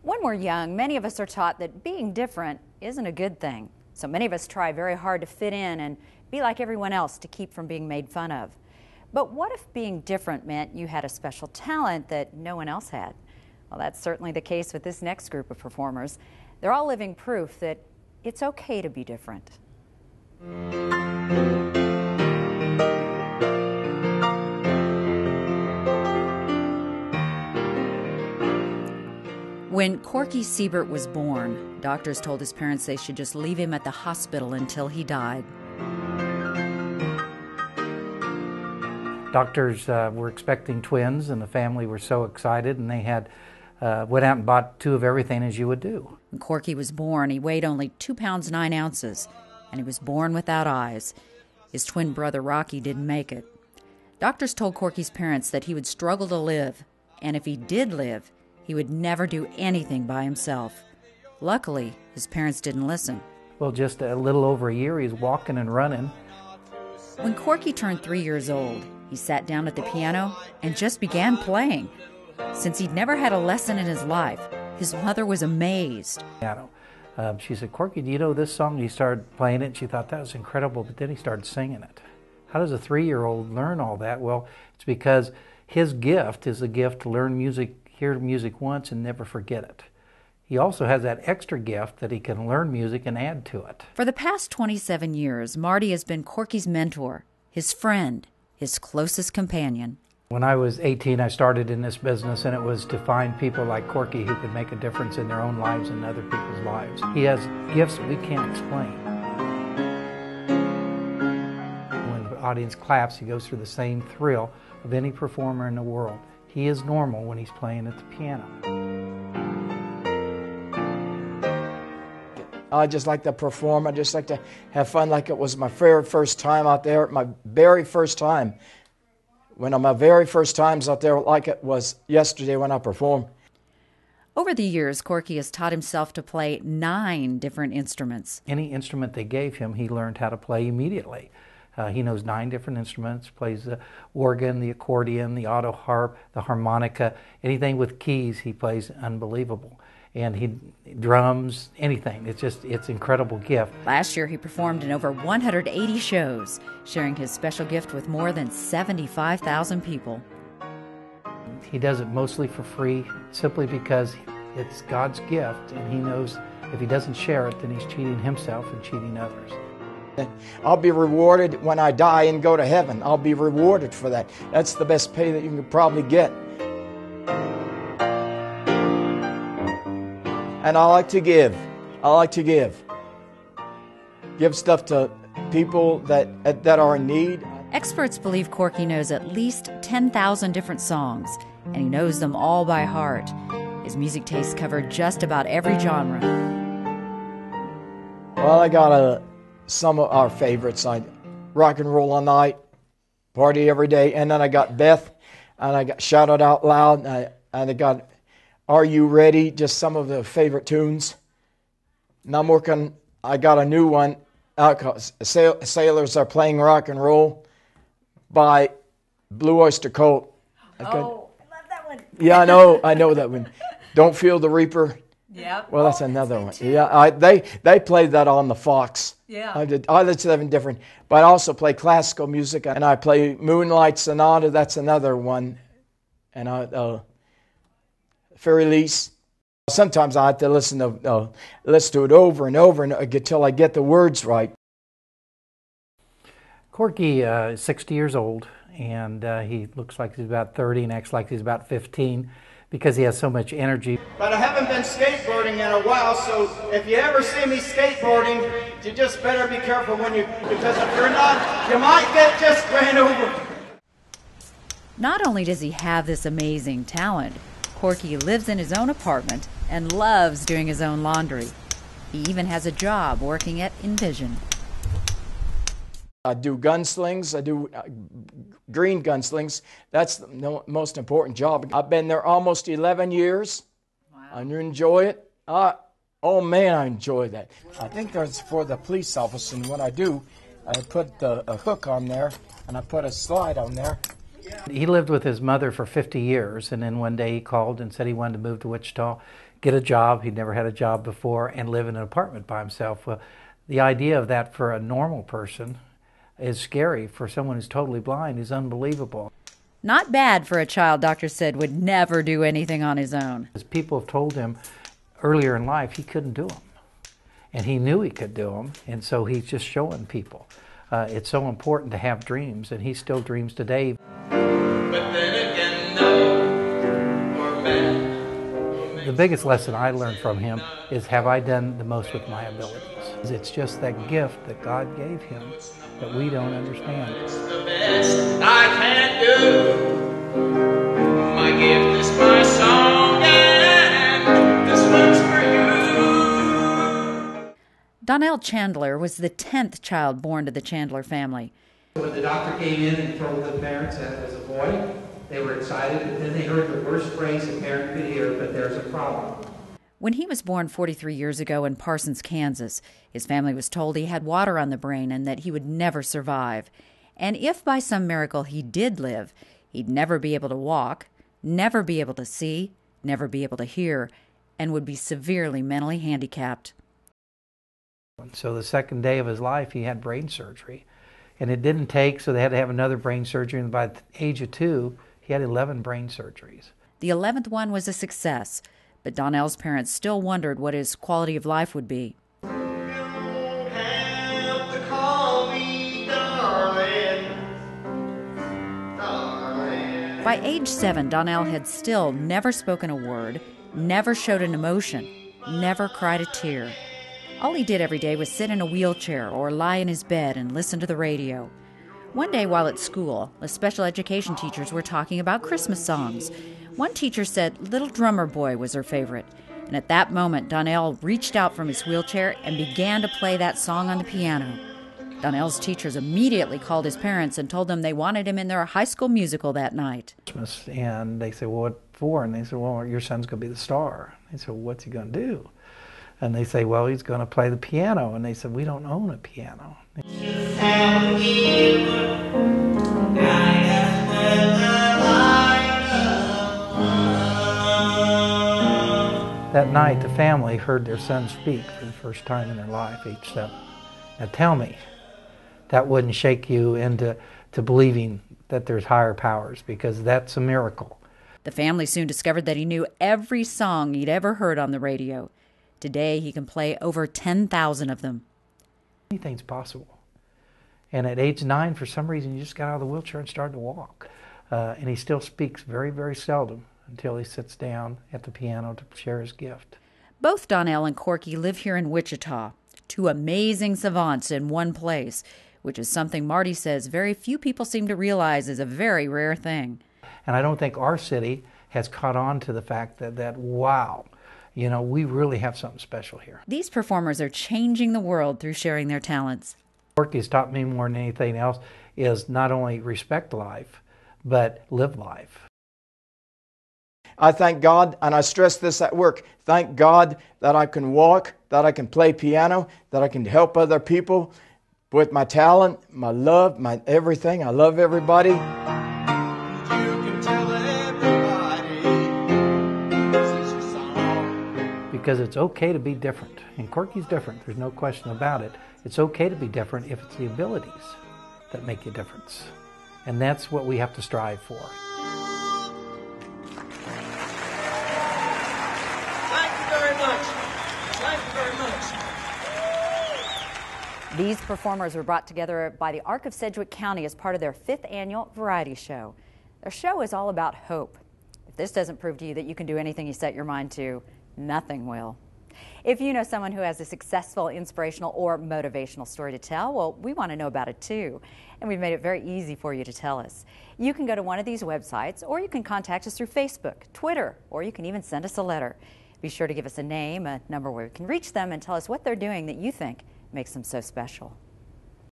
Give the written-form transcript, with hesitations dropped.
When we're young, many of us are taught that being different isn't a good thing. So many of us try very hard to fit in and be like everyone else to keep from being made fun of. But what if being different meant you had a special talent that no one else had? Well, that's certainly the case with this next group of performers. They're all living proof that it's okay to be different. When Corky Siebert was born, doctors told his parents they should just leave him at the hospital until he died. Doctors were expecting twins, and the family were so excited, and they had went out and bought 2 of everything, as you would do. When Corky was born, he weighed only 2 pounds 9 ounces, and he was born without eyes. His twin brother Rocky didn't make it. Doctors told Corky's parents that he would struggle to live, and if he did live, he would never do anything by himself. Luckily, his parents didn't listen. Well, just a little over a year, he's walking and running. When Corky turned 3 years old, he sat down at the piano and just began playing. Since he'd never had a lesson in his life, his mother was amazed. She said, "Corky, do you know this song?" He started playing it, and she thought that was incredible, but then he started singing it. How does a 3-year-old learn all that? Well, it's because his gift is a gift to learn music, hear music once and never forget it. He also has that extra gift that he can learn music and add to it. For the past 27 years, Marty has been Corky's mentor, his friend, his closest companion. When I was 18, I started in this business, and it was to find people like Corky who could make a difference in their own lives and other people's lives. He has gifts that we can't explain. When the audience claps, he goes through the same thrill of any performer in the world. He is normal when he's playing at the piano. I just like to perform. I just like to have fun like it was my very first time out there, my very first time. My very first times out there like it was yesterday when I performed. Over the years, Corky has taught himself to play 9 different instruments. Any instrument they gave him, he learned how to play immediately. He knows 9 different instruments, plays the organ, the accordion, the auto harp, the harmonica, anything with keys he plays unbelievable. And he drums, anything. It's incredible gift. Last year he performed in over 180 shows, sharing his special gift with more than 75,000 people. He does it mostly for free, simply because it's God's gift, and he knows if he doesn't share it, then he's cheating himself and cheating others. I'll be rewarded when I die and go to heaven. I'll be rewarded for that. That's the best pay that you can probably get. And I like to give. I like to give. Give stuff to people that are in need. Experts believe Corky knows at least 10,000 different songs, and he knows them all by heart. His music tastes cover just about every genre. Well, I got some of our favorites. Rock and Roll All Night, Party Every Day, and then I got Beth, and I got Shout It Out Loud, and I got Are You Ready? Just some of the favorite tunes. And I got a new one out called Sailors Are Playing Rock and Roll by Blue Oyster Cult. I love that one. Yeah, I know that one. Don't Feel the Reaper. Yeah. Well, that's another one. Yeah, they played that on the Fox. Yeah. I did 7 different, but I also play classical music, and I play Moonlight Sonata. That's another one, and Fairy Lease. Sometimes I have to listen to it over and over until I get the words right. Corky is 60 years old, and he looks like he's about 30 and acts like he's about 15 because he has so much energy. But I haven't been skateboarding in a while, so if you ever see me skateboarding, you just better be careful because if you're not, you might get just ran over. Not only does he have this amazing talent, Corky lives in his own apartment and loves doing his own laundry. He even has a job working at Envision. I do gunslings. I do green gunslings. That's the most important job. I've been there almost 11 years. Wow. I enjoy it. Oh man, I enjoy that. I think that's for the police officer, and what I do, I put a hook on there, and I put a slide on there, He lived with his mother for 50 years, and then one day he called and said he wanted to move to Wichita, get a job. He'd never had a job before, and live in an apartment by himself. Well, the idea of that for a normal person is scary. For someone who's totally blind is unbelievable. Not bad for a child doctors said would never do anything on his own. As people have told him earlier in life he couldn't do them, and he knew he could do them, and so he's just showing people. It's so important to have dreams, and he still dreams today. But then again, no, or man. The biggest lesson I learned from him is, have I done the most with my abilities? It's just that gift that God gave him that we don't understand. It's the best I can do. My gift is my song, and this one's for you. Donnell Chandler was the 10th child born to the Chandler family. When the doctor came in and told the parents that it was a boy, they were excited, but then they heard the worst phrase a parent could hear, but there's a problem. When he was born 43 years ago in Parsons, Kansas, his family was told he had water on the brain and that he would never survive. And if by some miracle he did live, he'd never be able to walk, never be able to see, never be able to hear, and would be severely mentally handicapped. So the second day of his life, he had brain surgery. And it didn't take, so they had to have another brain surgery. And by the age of 2, he had 11 brain surgeries. The 11th one was a success, but Donnell's parents still wondered what his quality of life would be. You won't have to call me darling, darling. By age 7, Donnell had still never spoken a word, never showed an emotion, never cried a tear. All he did every day was sit in a wheelchair or lie in his bed and listen to the radio. One day while at school, the special education teachers were talking about Christmas songs. One teacher said Little Drummer Boy was her favorite. And at that moment, Donnell reached out from his wheelchair and began to play that song on the piano. Donnell's teachers immediately called his parents and told them they wanted him in their high school musical that night. And they said, well, what for? And they said, well, your son's going to be the star. They said, well, what's he going to do? And they say, well, he's going to play the piano. And they said, we don't own a piano. That night, the family heard their son speak for the first time in their life, age 7. Now tell me, that wouldn't shake you into believing that there's higher powers, because that's a miracle. The family soon discovered that he knew every song he'd ever heard on the radio. Today, he can play over 10,000 of them. Anything's possible. And at age 9, for some reason, he just got out of the wheelchair and started to walk. And he still speaks very, very seldom until he sits down at the piano to share his gift. Both Donnell and Corky live here in Wichita, 2 amazing savants in one place, which is something Marty says very few people seem to realize is a very rare thing. And I don't think our city has caught on to the fact that wow, you know, we really have something special here. These performers are changing the world through sharing their talents. Corky's taught me more than anything else is not only respect life, but live life. I thank God, and I stress this at work, thank God that I can walk, that I can play piano, that I can help other people with my talent, my love, my everything. I love everybody. Because it's okay to be different. And Corky's different, there's no question about it. It's okay to be different if it's the abilities that make a difference. And that's what we have to strive for. Thank you very much. Thank you very much. These performers were brought together by the Arc of Sedgwick County as part of their 5th annual variety show. Their show is all about hope. If this doesn't prove to you that you can do anything you set your mind to, nothing will. If you know someone who has a successful, inspirational, or motivational story to tell, well, we want to know about it too. And we've made it very easy for you to tell us. You can go to one of these websites, or you can contact us through Facebook, Twitter, or you can even send us a letter. Be sure to give us a name, a number where we can reach them, and tell us what they're doing that you think makes them so special.